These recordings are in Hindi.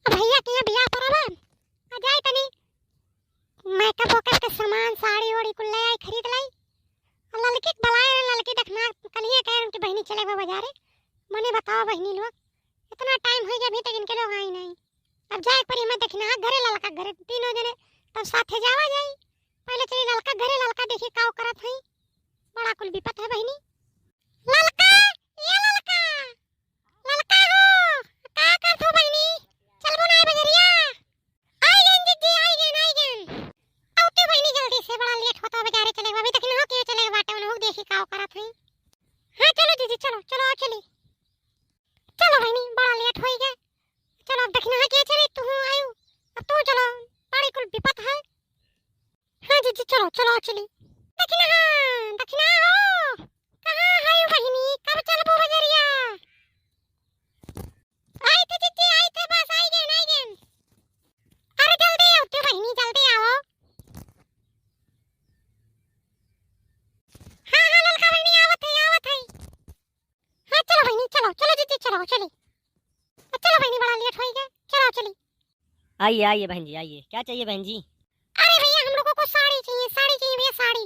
भैया के यहाँ बियाह परवा आ जाए तनी मेकअप वोकअप के सामान साड़ी ओड़ी कुल ले आई खरीद लाई। और लड़की के बलाए लड़की देखना कलिए कह उनकी बहनी चले गए बाजारे। मने बताओ बहनी लोग इतना टाइम हो गया अभी तक इनके लोग आए नहीं। अब जाए परी मैं देखना घरे लड़का घरे तीनों जने तब साथे जावा जाई। पहले चली लड़का घरे लड़का देखी काव करत हई बड़ा कुल विपत है बहनी। लड़का ये लड़का लड़का हो का करत हो बहनी चल बुनाए बजरिया आई गन जीजी आई गन औते बहनी जल्दी से बड़ा लेट होता बेचारे चले अभी तक न हो के चले बाटे उन हो देखी काव करत हई। हां चलो जीजी चलो चलो चली चलो बहनी बड़ा लेट होई गए चलो अब देखना के चली तू आयु अब तू चलो बड़ी कुल विपत है। हां जीजी चलो चलो चली दक्षिणा हो कहां है बहनी कब चलबो बजरिया आई थे जीजी आई थे बस आई गए अरे जल्दी आओ तो बहनी जल्दी आओ। हां हां ललका बहनी आवत है हां चलो बहनी चलो चलो जीजी चलो चली चलो बहनी बड़ा लेट हो गया चलो चली। आइए आइए बहन जी आइए क्या चाहिए बहन जी। अरे भैया हम लोगों को साड़ी चाहिए भैया साड़ी।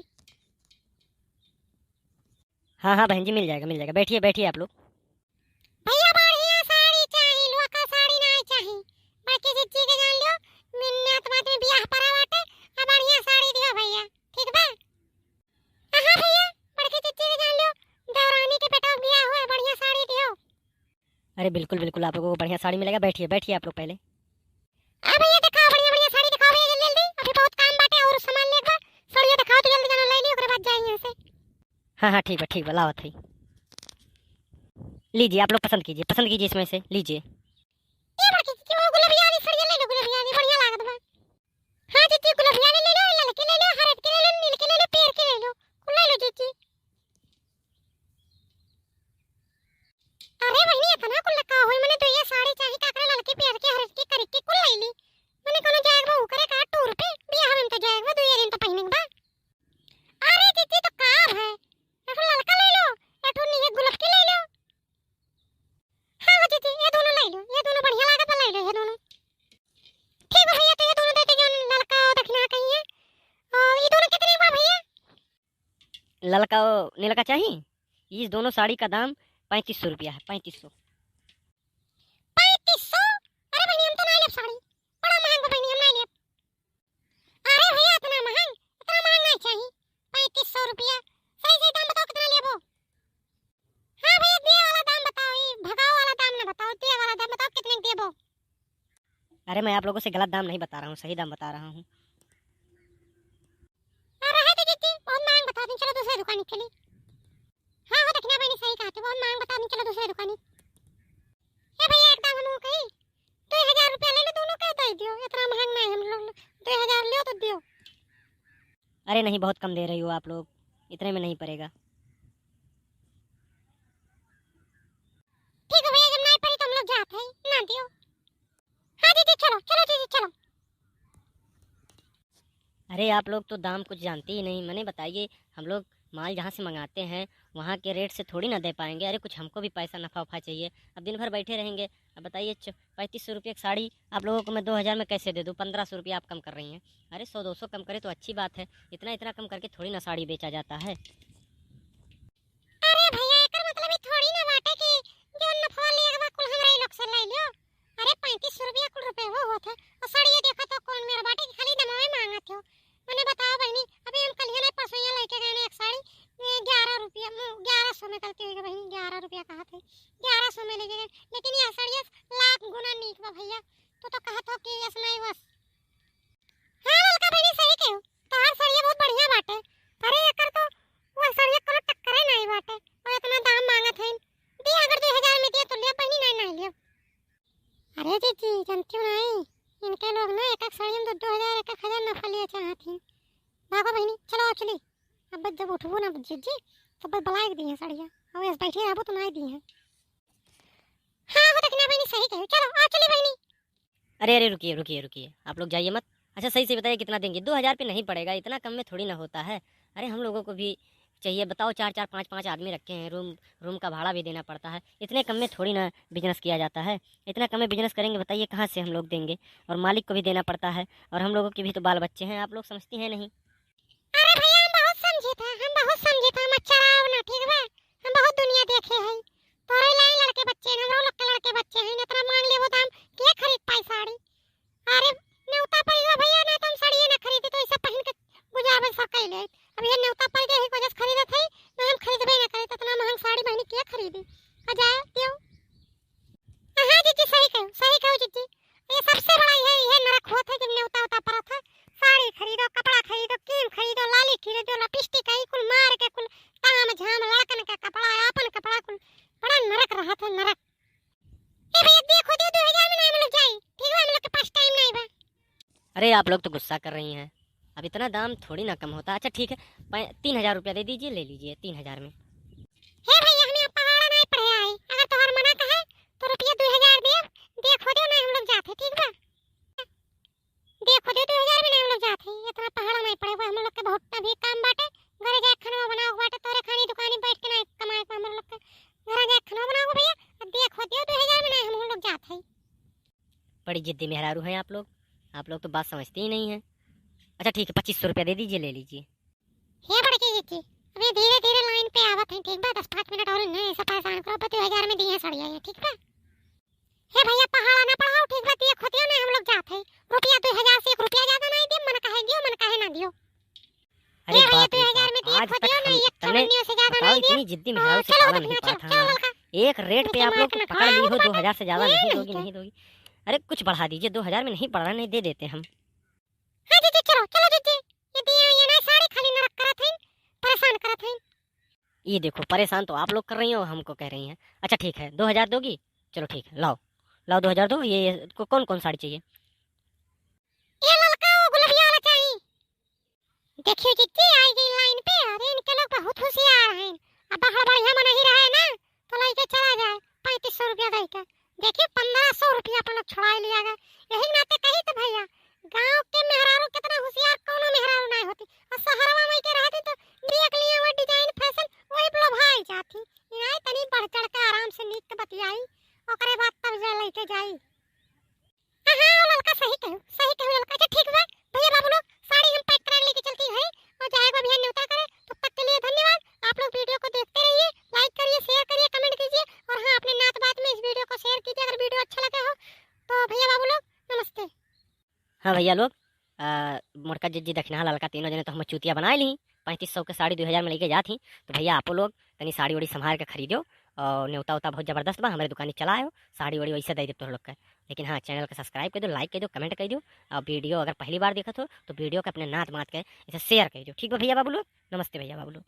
हाँ हाँ बहन जी मिल जाएगा बैठिए बैठिए आप लोग। भैया बढ़िया साड़ी चाहिए लोका साड़ी नहीं चाहिए बाकी जीजी के जान लो मिन्नत बात में बियाह परा बाटे अब बढ़िया साड़ी दियो भैया ठीक बा। हां भैया बड़की जीजी के जान लो देवरानी के बेटा बियाह हुआ बढ़िया साड़ी दियो। अरे बिल्कुल बिल्कुल आप लोगों को बढ़िया साड़ी मिलेगा बैठिए बैठिए आप लोग पहले। अब भैया दिखाओ बढ़िया साड़ी दिखाओ भैया जल्दी अभी बहुत काम बाटे और सामान लेगा साड़ी दिखाओ तो जल्दी जाना ले लियो ओकरे बाद जाएंगे यहां से। हाँ हाँ ठीक है लावत है लीजिए आप लोग पसंद कीजिए इसमें से लीजिए। ये बड़की जीजी वो गुलाबिया वाली साड़ी ले लो गुलाबिया वाली बढ़िया लागत बा। हां जीजी गुलाबिया वाली ले लो ललकी ले लो हरद की ले लो नील की ले लो पेड़ की ले लो कुल ले लो जीजी। अरे बहनी इतना कुल लगा होई मने तो ये साड़ी चाहिए काकरे ललकी पेड़ की हरद की करी की कुल ले ली मने कोनो जाएगा वो करे का टूर पे बियाह में तो जाएगा 2 दिन तो पहने बा। अरे जीजी तो कार है एक ललका ले लो एक नीले गुलाब की ले लो। हां जीजी ये दोनों ले लो ये दोनों बढ़िया लागत ले लो ये दोनों ठीक है भैया तो ये दोनों दे दे जो ललका और दक्षिणा कहिए और ये दोनों कितने बा भैया। ललका नीला का चाहिए इस दोनों साड़ी का दाम 3500 रुपया है 3500। 3500 अरे बहनी हम तो ना ले साड़ी बड़ा महंगा बहनी हम ना ले। अरे भैया इतना महंगा नहीं चाहिए 3500 रुपया सही सही दाम बताओ कितना लेबो। हां भैया दिए वाला दाम बताओ ये भगाओ वाला दाम ना बताओ दिए वाला दाम बताओ कितने देबो। अरे मैं आप लोगों से गलत दाम नहीं बता रहा हूँ सही दाम बता रहा हूँ। अरे है तो जीजी बहुत महंगा बता दी चलो दूसरी दुकान चली। हां हो देखना बहनी सही कहा तो बहुत महंगा बता दी चलो दूसरी दुकान। ए भैया एकदम हम कही 2000 रुपया ले लो दोनों का दे दियो इतना महंगा नहीं हम लोग 2000 लियो तो दियो। अरे नहीं बहुत कम दे रही हो आप लोग इतने में नहीं पड़ेगा। ठीक है भैया जब नहीं पड़ी तो हम लोग जाते हैं ना दियो। हां दीदी चलो चलो दीदी चलो। अरे आप लोग तो दाम कुछ जानते ही नहीं मैंने बताइए हम लोग माल जहाँ से मंगाते हैं वहाँ के रेट से थोड़ी ना दे पाएंगे। अरे कुछ हमको भी पैसा नफ़ा वफ़ा चाहिए अब दिन भर बैठे रहेंगे। अब बताइए 3500 रुपये की साड़ी आप लोगों को मैं 2000 में कैसे दे दूँ 1500 रुपया आप कम कर रही हैं। अरे 100-200 कम करे तो अच्छी बात है इतना कम करके थोड़ी ना साड़ी बेचा जाता है। अरे भैया एकर मतलब ही थोड़ी ना बाटे कि जो नफा लेगा कुल हमरा ही लोग से ले लियो। अरे 3500 रुपया कुल रुपए वो होत है और साड़ी देखो तो कौन मेरा बाटे कि खाली दमवे मांगा थो। मैंने बताओ बहनी अभी हम कल ही नहीं परसों यहाँ लेके गए एक साड़ी 11 रुपया 1100 में गलती हुई बहनी 11 रुपया कहा थे 1100 में ले गए लेकिन यह साड़ी लाख गुना नीक बा भैया तो कहा था कि यस नहीं बस। हां ललका बहनी सही कहो तोहार साड़ी बहुत बढ़िया बाटे। अरे एकर तो वो साड़ी कोनो टक्कर ही नहीं बाटे और इतना दाम मांगत है दी अगर 2000 में दिए तो ले बहनी नहीं ले। अरे जीजी जानती हो नहीं इनके लोग ना एक साड़ी में 2000 1000 नफा लिए चाहती हैं। भागो बहनी चलो चली अब जब उठबो ना जीजी तब बस बलाए दी है साड़ियां और ऐसे बैठे रहबो तो नहीं दी है। हां हो देखना बहनी सही कहो चलो आ चली बहनी। अरे रुकिए आप लोग जाइए मत। अच्छा सही से बताइए कितना देंगे 2000 पे नहीं पड़ेगा इतना कम में थोड़ी ना होता है। अरे हम लोगों को भी चाहिए बताओ, 4-4 5-5 आदमी रखे हैं, रूम का भाड़ा भी देना पड़ता है, इतने कम में थोड़ी ना बिजनेस किया जाता है। इतना कम में बिजनेस करेंगे बताइए कहाँ से हम लोग देंगे, और मालिक को भी देना पड़ता है, और हम लोगों के भी तो बाल बच्चे हैं, आप लोग समझती हैं नहीं। अरे भैया हम बहुत समझे था, हम बहुत समझे था, मत चढ़ाओ ना, ठीक बा। हम बहुत दुनिया देखे हैं, तोरे लाई लड़के बच्चे हैं, हमरो लोग के लड़के बच्चे हैं, इतना मांग ले वो दाम के खरीद पाई साड़ी। अरे न्योता पड़ गया भैया, ना तुम साड़ी ना खरीदी तो इसे पहन के गुजारे सकै ले। अब ये न्योता पड़ गया ही वजह से खरीदत है, ना हम खरीदबे ना करे, इतना महंग साड़ी बहनी के खरीदी। आ जाए दियो। हां जीजी सही कहो जीजी। ये सबसे बड़ा ये नरक होता है जब न्योता होता पड़ा था। साड़ी खरीदो, कपड़ा खरीदो, क्रीम खरीदो, लाली खरीदो, लिपस्टिक है कुल मार के कुल ताम झाम लड़कन का कपड़ा, अपन कपड़ा कुल बड़ा नरक रहा था, नरक। ए भैया देखो दे 2000 में ना हम लोग जाई, ठीक है, हम लोग के पास टाइम नहीं बा। अरे आप लोग तो गुस्सा कर रही हैं, अब इतना दाम थोड़ी ना कम होता। अच्छा ठीक है, 3000 रुपया दे दीजिए, ले लीजिए 3000 में। हे भैया हम यहाँ पहाड़ नहीं पढ़े आए, अगर तोहर मना कहे तो रुपया 2000 दे, देखो दे ना हम लोग जाते, ठीक बा। देखो दे 2000 में ना हम लोग जाते, इतना पहाड़ नहीं पड़े हुए, हम लोग के बहुत भी काम बाटे। घरे जाके खाना बनाओ बाटे, तोरे खानी दुकानी बैठ के नहीं कमाए को हम लोग के। घरे जाके खाना बनाओ भैया, अब देखो दे 2000 में ना हम लोग जाते। बड़ी जिद्दी मेहरारू हैं आप लोग तो बात समझती ही नहीं हैं। अच्छा ठीक है, 2500 रुपया दे दीजिए, ले लीजिए। हे बड़की जीजी, अभी धीरे धीरे लाइन पे आवत है, ठीक बा, 10-5 मिनट और नहीं ऐसा परेशान करो, 2000 में दिए साड़ियां ये, ठीक बा। हे भैया पहाड़ ना पढ़ाओ, ठीक बा, देखो दियो ना हम लोग जाते, रुपया 2000 से 1 रुपया ज्यादा नहीं दे, मन कहे दियो, मन कहे ना दियो। अरे हे भैया बाप रे 2000 में बाप, आज देखो तक दियो ना, हम एक तने चवन्नियों से ज्यादा बताओ, नहीं दियो। इतनी जिद्दी मेहरारू से चलो पाला बकना, नहीं पड़ा चलो था चलो हमारा। लड़का। एक रेट पे आप लोग मार के पकड़ ली हो, खाओ 2000 से ज्यादा ये नहीं नहीं दोगी, क्या? नहीं दोगी। अरे कुछ बढ़ा दीजिए, 2000 में नहीं पड़ रहा, नहीं दे देते हम। हां जीजी चलो चलो जीजी, ये दिया ये ना साड़ी खाली नरक करत है, परेशान करत है। ये देखो, परेशान तो आप लोग कर रही हो, हमको कह रही हैं। अच्छा ठीक है, 2000 दोगी, चलो ठीक है, लाओ लाओ 2000 दो। ये कौन कौन साड़ी चाहिए? ये लड़का वो गुलबिया वाला चाहिए। देखियो जीजी आई गई लाइन पे, अरे इनके लोग बहुत होशियार हैं। अब बाहर बढ़िया मन ही रहे ना तो लेके चला जाए 3500 रुपया देके। देखिए 1500 रुपया अपन लोग छुड़ा लिया गया। यही नाते कही तो भैया, गांव के मेहरारू कितना होशियार कोनो मेहरारू नहीं होती, और शहरवा में के रहती तो देख लिया वो डिजाइन फैशन वही ब्लो भाई जाती। यहाँ तनी बढ़ चढ़ के आराम से नीक के बतियाई, ओकरे बाद तब जा लेके जाई। हां वो लड़का सही कहू लड़का। अच्छा ठीक बा भैया बाबू लोग, साड़ी हम पैक करा लेके चलती है और जाएगा भैया न्योता करे। तब तक के लिए धन्यवाद। आप लोग वीडियो को देखते रहिए, लाइक करिए, शेयर करिए, कमेंट कीजिए, और हाँ अपने नात बात में इस वीडियो को शेयर कीजिए अगर वीडियो अच्छा लगा हो तो। भैया बाबू लोग नमस्ते। हाँ भैया लोग, मोटका जिज्जी दक्षिणा लड़का तीनों जने तो हम चूतिया बना ली। 3500 के साड़ी 2000 में लेके जाती, तो भैया आप लोग तनी साड़ी वाड़ी संभाल के खरीदो, और न्योता उता बहुत जबरदस्त बा, हमारे दुकानी चलाओ, साड़ी वाड़ी वैसे दे दे तो लोग का। लेकिन हाँ, चैनल को सब्सक्राइब कर दो, लाइक कर दो, कमेंट कर दो, और वीडियो अगर पहली बार देखा तो वीडियो को अपने नात मात के इसे शेयर कर दो। ठीक है भैया बाबू लोग, नमस्ते भैया बाबू लोग।